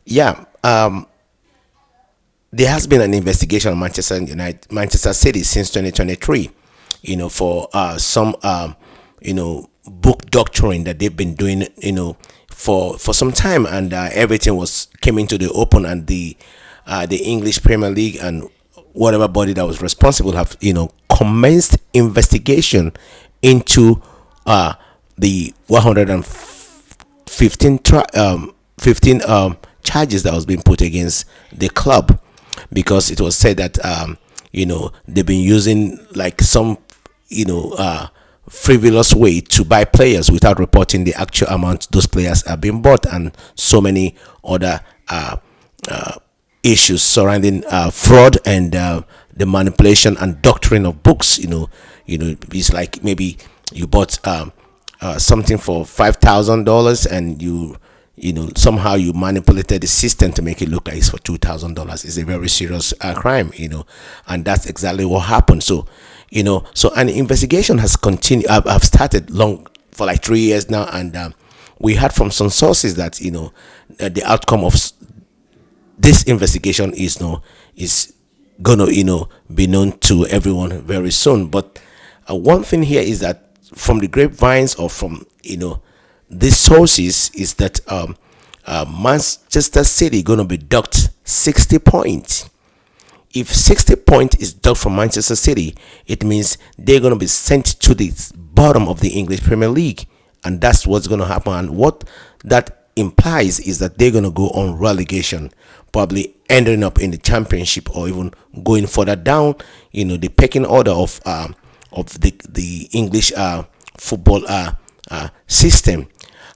Yeah, there has been an investigation on Manchester City since 2023. For some book doctoring that they've been doing. For some time, and everything was came into the open, and the English Premier League and whatever body that was responsible have commenced investigation into the 115 15 charges that was being put against the club, because it was said that they've been using like some you know uh, frivolous way to buy players without reporting the actual amount those players are being bought, and so many other issues surrounding fraud and the manipulation and doctoring of books. It's like maybe you bought something for $5,000, and somehow you manipulated the system to make it look like it's for $2,000. It's a very serious crime. And that's exactly what happened. So an investigation has continued. I've started long for like 3 years now, and we heard from some sources that the outcome of this investigation is gonna be known to everyone very soon. But one thing here is that from the grapevines, or from these sources, is that Manchester City gonna be docked 60 points. If 60 points is docked from Manchester City, it means they're gonna be sent to the bottom of the English Premier League, and that's what's gonna happen. And what that implies is that they're gonna go on relegation, probably ending up in the championship, or even going further down. The pecking order of the English football system.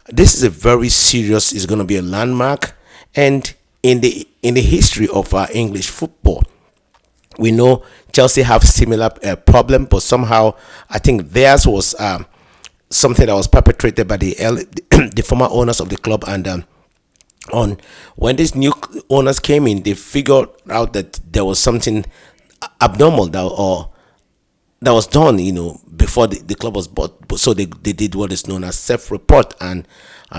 This is a very serious. Is going to be a landmark, and in the history of English football, we know Chelsea have similar problem, but somehow I think theirs was something that was perpetrated by the former owners of the club, and on when these new owners came in, they figured out that there was something abnormal that was done, before the club was bought. So they did what is known as self-report, and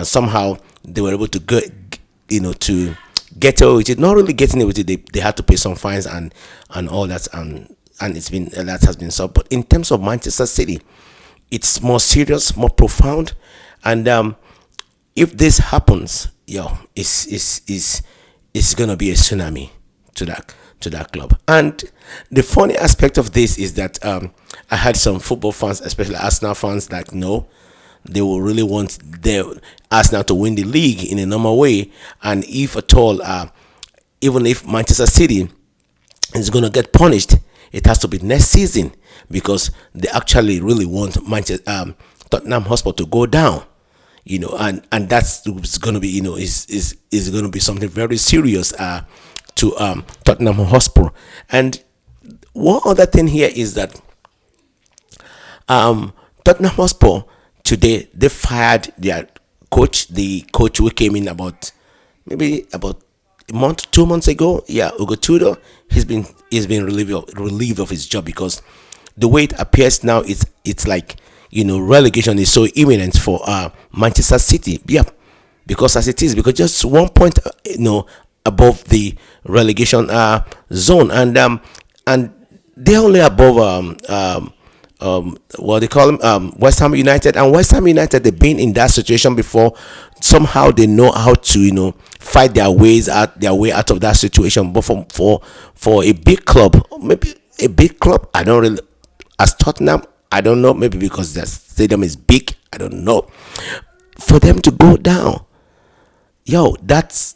somehow they were able to to get away with it. Not really getting away with it, they had to pay some fines and all that, and it's been that has been solved. But in terms of Manchester City, it's more serious, more profound, and if this happens, it's gonna be a tsunami to that club. And the funny aspect of this is that I had some football fans, especially Arsenal fans, that no, they will really want their Arsenal to win the league in a normal way, and if at all, even if Manchester City is going to get punished, it has to be next season, because they actually really want Tottenham Hotspur to go down. And that's going to be is going to be something very serious to Tottenham Hotspur. And one other thing here is that Tottenham Hotspur today, they fired their coach, the coach who came in about a month, 2 months ago. Yeah, Ugo Tudor. He's been relieved of his job, because the way it appears now, it's like relegation is so imminent for Manchester City. Yeah, because as it is, because just 1 point above the relegation zone, and they're only above what they call them, West Ham United. And West Ham United, they've been in that situation before. Somehow they know how to fight their way out of that situation. But for a big club, maybe a big club, I don't really, as Tottenham, I don't know, maybe because the stadium is big, I don't know, for them to go down, that's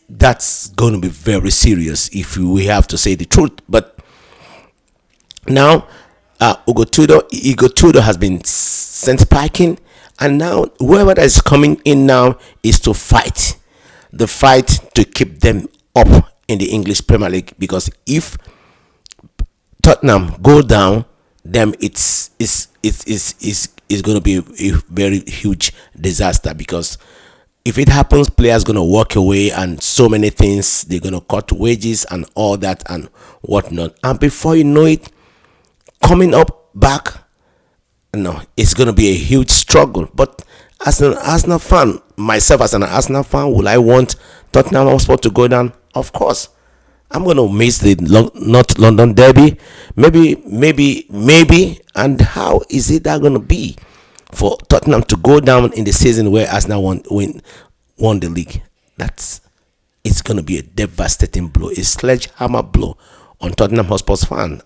going to be very serious, if we have to say the truth. But now, Igor Tudor has been sent packing, and now whoever that is coming in now is to fight the fight to keep them up in the English Premier League. Because if Tottenham go down, then it's going to be a very huge disaster, because if it happens, players going to walk away, and so many things, they're going to cut wages and all that and whatnot, and before you know it, coming up back, no, it's going to be a huge struggle. But As an Arsenal fan, myself as an Arsenal fan, will I want Tottenham Hotspur to go down? Of course. I'm gonna miss the North London Derby. Maybe. And how is it that gonna be for Tottenham to go down in the season where Arsenal won the league? That's It's gonna be a devastating blow, a sledgehammer blow on Tottenham Hotspur's fan.